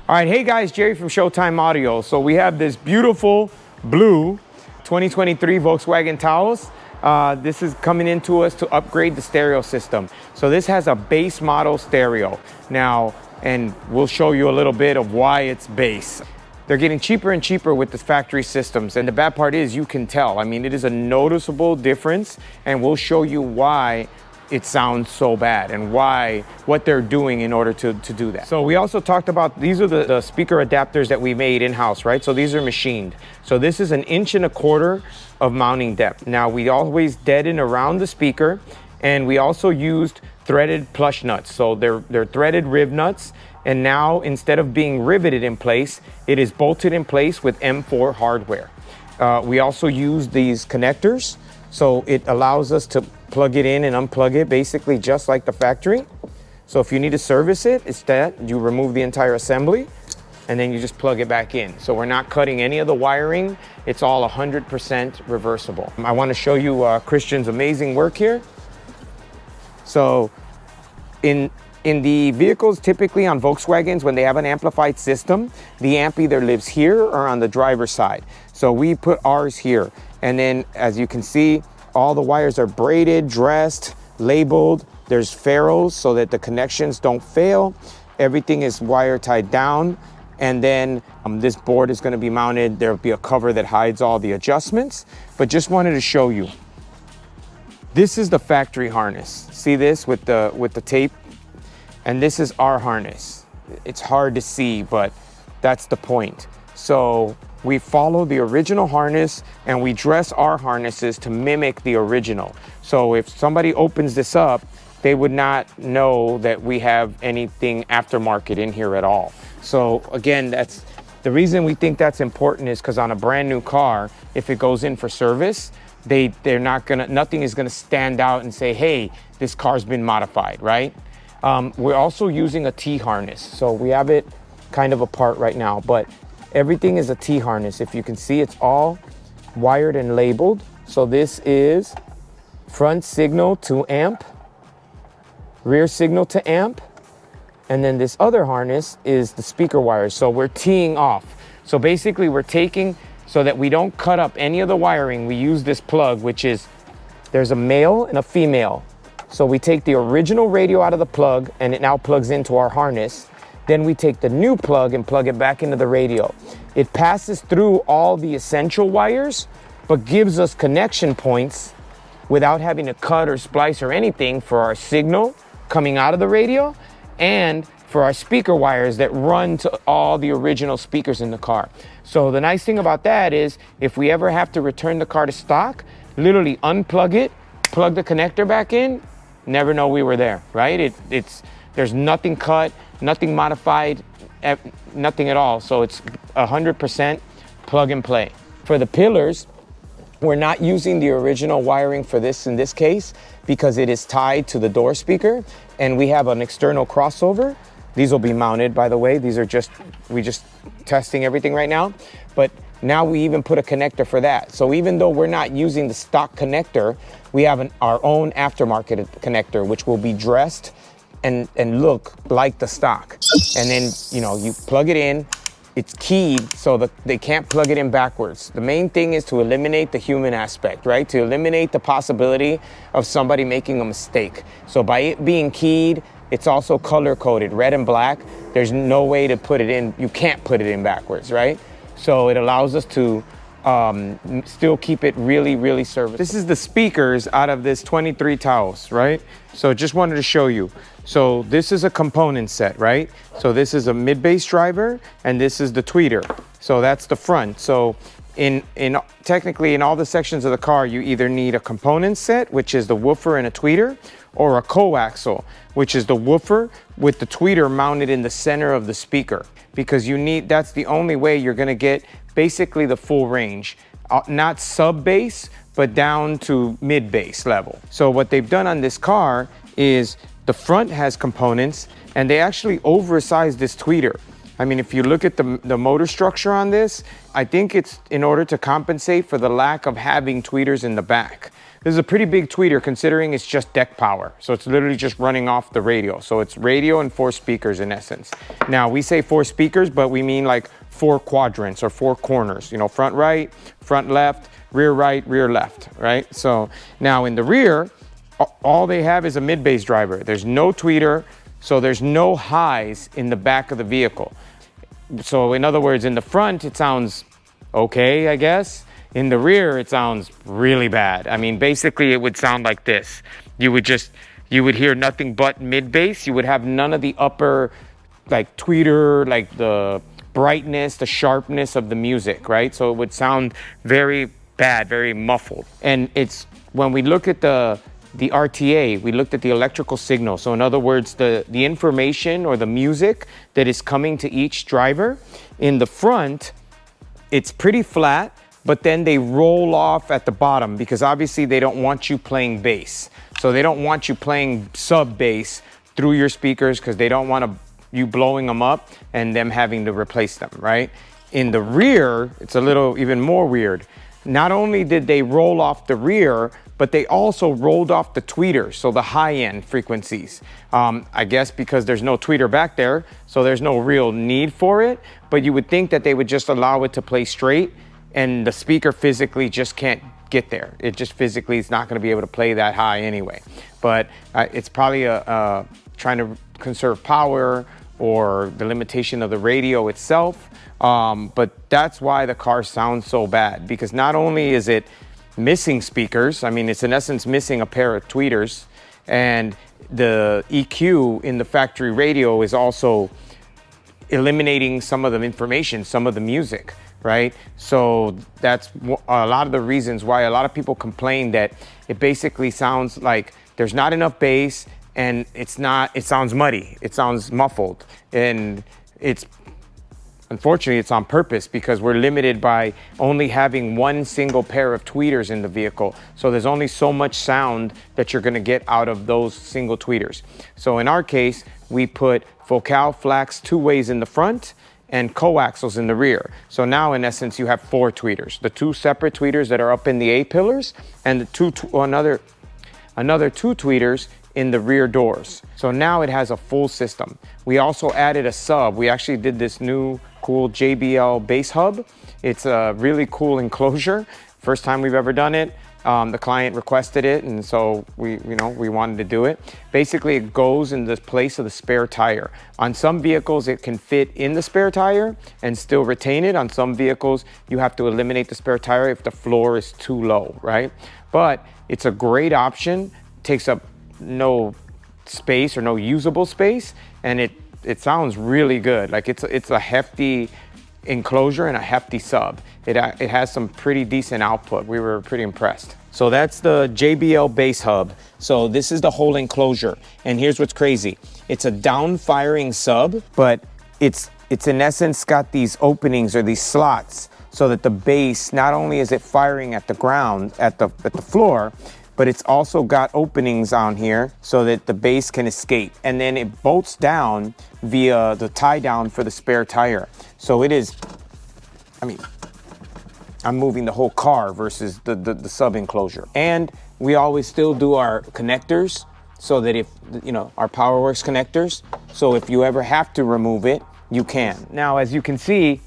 All right, hey guys, Jerry from Showtime Audio. So we have this beautiful blue 2023 Volkswagen Taos. This is coming into us to upgrade the stereo system. So this has a base model stereo. Now, and we'll show you a little bit of why it's base. They're getting cheaper and cheaper with the factory systems. And the bad part is you can tell. I mean, it is a noticeable difference, and we'll show you why it sounds so bad and what they're doing in order to do that. So we also talked about, these are the speaker adapters that we made in-house, right? So these are machined. So this is 1.25 inches of mounting depth. Now we always deaden around the speaker, and we also used threaded plush nuts. So they're threaded rib nuts, and now instead of being riveted in place, it is bolted in place with M4 hardware. We also use these connectors, so it allows us to plug it in and unplug it basically just like the factory. So if you need to service it, it's that you remove the entire assembly and then you just plug it back in. So we're not cutting any of the wiring. It's all 100% reversible. I want to show you Christian's amazing work here. So in the vehicles, typically on Volkswagens, when they have an amplified system, the amp either lives here or on the driver's side. So we put ours here. And then as you can see, all the wires are braided, dressed, labeled. There's ferrules so that the connections don't fail. Everything is wire tied down. And then this board is gonna be mounted. There'll be a cover that hides all the adjustments, but just wanted to show you. This is the factory harness. See this with the tape? And this is our harness. It's hard to see, but that's the point. So we follow the original harness and we dress our harnesses to mimic the original. So if somebody opens this up, they would not know that we have anything aftermarket in here at all. So again, that's the reason we think that's important, is because on a brand new car, if it goes in for service, nothing is gonna stand out and say, hey, this car's been modified, right? We're also using a T-harness. So we have it kind of apart right now, but everything is a T-harness. If you can see, it's all wired and labeled. So this is front signal to amp, rear signal to amp, and then this other harness is the speaker wires. So we're teeing off. So basically we're taking, so that we don't cut up any of the wiring, we use this plug, which is, there's a male and a female. So we take the original radio out of the plug and it now plugs into our harness. Then we take the new plug and plug it back into the radio. It passes through all the essential wires, but gives us connection points without having to cut or splice or anything for our signal coming out of the radio and for our speaker wires that run to all the original speakers in the car. So the nice thing about that is if we ever have to return the car to stock, literally unplug it, plug the connector back in, never know we were there, right? There's nothing cut, nothing modified, nothing at all. So it's 100% plug and play. For the pillars, we're not using the original wiring for this in this case because it is tied to the door speaker, and we have an external crossover. These will be mounted, by the way. These are we just testing everything right now. But now we even put a connector for that. So even though we're not using the stock connector, we have our own aftermarket connector, which will be dressed and look like the stock. And then, you plug it in, it's keyed so that they can't plug it in backwards. The main thing is to eliminate the human aspect, right? To eliminate the possibility of somebody making a mistake. So by it being keyed, it's also color coded, red and black. There's no way to put it in, you can't put it in backwards, right? So it allows us to still keep it really, really serviceable. This is the speakers out of this 23 Taos, right? So just wanted to show you. So this is a component set, right? So this is a mid-bass driver and this is the tweeter. So that's the front. So technically in all the sections of the car, you either need a component set, which is the woofer and a tweeter, or a coaxial, which is the woofer with the tweeter mounted in the center of the speaker. Because that's the only way you're gonna get basically the full range. Not sub-bass, but down to mid-bass level. So what they've done on this car is the front has components, and they actually oversized this tweeter. I mean, if you look at the motor structure on this, I think it's in order to compensate for the lack of having tweeters in the back. This is a pretty big tweeter considering it's just deck power. So it's literally just running off the radio. So it's radio and 4 speakers in essence. Now we say 4 speakers, but we mean like 4 quadrants or 4 corners, you know, front right, front left, rear right, rear left, right? So now in the rear, all they have is a mid-bass driver. There's no tweeter, so there's no highs in the back of the vehicle. So in other words, in the front, it sounds okay, I guess. In the rear, it sounds really bad. I mean, basically it would sound like this. You would hear nothing but mid-bass. You would have none of the upper, like tweeter, like the brightness, the sharpness of the music, right? So it would sound very bad, very muffled. And it's, when we look at the RTA, we looked at the electrical signal. So in other words, the information or the music that is coming to each driver. In the front, it's pretty flat, but then they roll off at the bottom because obviously they don't want you playing bass. So they don't want you playing sub bass through your speakers because they don't want you blowing them up and them having to replace them, right? In the rear, it's a little even more weird. Not only did they roll off the rear, but they also rolled off the tweeters, so the high-end frequencies. I guess because there's no tweeter back there, so there's no real need for it, but you would think that they would just allow it to play straight, and the speaker physically just can't get there. It just physically is not gonna be able to play that high anyway. But it's probably trying to conserve power or the limitation of the radio itself. But that's why the car sounds so bad, because not only is it missing speakers, I mean, it's in essence missing a pair of tweeters, and the EQ in the factory radio is also eliminating some of the information, some of the music, right? So that's a lot of the reasons why a lot of people complain that it basically sounds like there's not enough bass, and it sounds muddy, it sounds muffled, and unfortunately, it's on purpose because we're limited by only having one single pair of tweeters in the vehicle. So there's only so much sound that you're gonna get out of those single tweeters. So in our case, we put Focal flax 2-ways in the front and coaxials in the rear. So now in essence, you have 4 tweeters. The 2 separate tweeters that are up in the A-pillars and the another 2 tweeters in the rear doors. So now it has a full system. We also added a sub. We actually did this new cool JBL bass hub. It's a really cool enclosure. First time we've ever done it. The client requested it, and so we wanted to do it. Basically, it goes in the place of the spare tire. On some vehicles, it can fit in the spare tire and still retain it. On some vehicles, you have to eliminate the spare tire if the floor is too low, right? But it's a great option. Takes up no space or no usable space, and it sounds really good. Like it's a hefty enclosure and a hefty sub. It has some pretty decent output. We were pretty impressed. So that's the JBL bass hub. So this is the whole enclosure, and here's what's crazy. It's a down firing sub, but it's in essence got these openings or these slots so that the bass, not only is it firing at the ground, at the floor, but it's also got openings on here so that the bass can escape. And then it bolts down via the tie down for the spare tire. So it is, I mean, I'm moving the whole car versus the sub enclosure. And we always still do our connectors so that if, our PowerWorks connectors, so if you ever have to remove it, you can. Now, as you can see,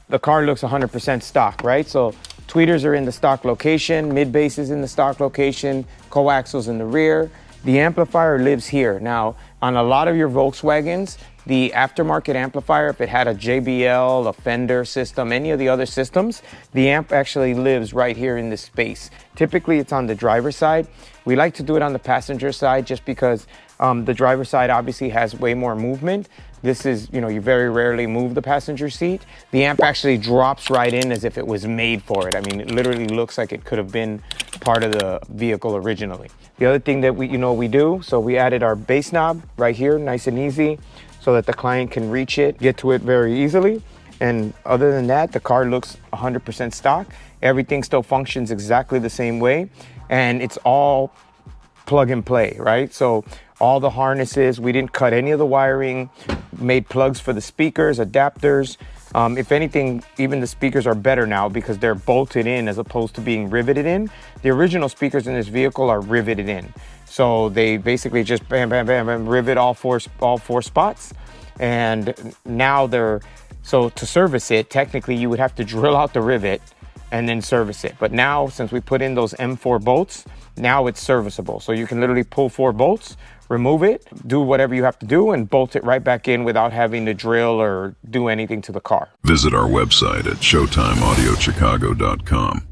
the car looks 100% stock, right? So tweeters are in the stock location, mid-bass is in the stock location, coaxials in the rear. The amplifier lives here. Now, on a lot of your Volkswagens, the aftermarket amplifier, if it had a JBL, a Fender system, any of the other systems, the amp actually lives right here in this space. Typically, it's on the driver's side. We like to do it on the passenger side just because the driver's side obviously has way more movement. This is, you very rarely move the passenger seat. The amp actually drops right in as if it was made for it. I mean, it literally looks like it could have been part of the vehicle originally. The other thing that we do, so we added our bass knob right here, nice and easy, so that the client can reach it, get to it very easily. And other than that, the car looks 100% stock. Everything still functions exactly the same way. And it's all plug and play, right? So all the harnesses, we didn't cut any of the wiring. made plugs for the speakers, adapters. If anything, even the speakers are better now because they're bolted in as opposed to being riveted in. The original speakers in this vehicle are riveted in. So they basically just bam, bam, bam, bam, rivet all four spots. And now so to service it, technically you would have to drill out the rivet and then service it. But now, since we put in those M4 bolts, now it's serviceable. So you can literally pull 4 bolts, remove it, do whatever you have to do, and bolt it right back in without having to drill or do anything to the car. Visit our website at showtimeaudiochicago.com.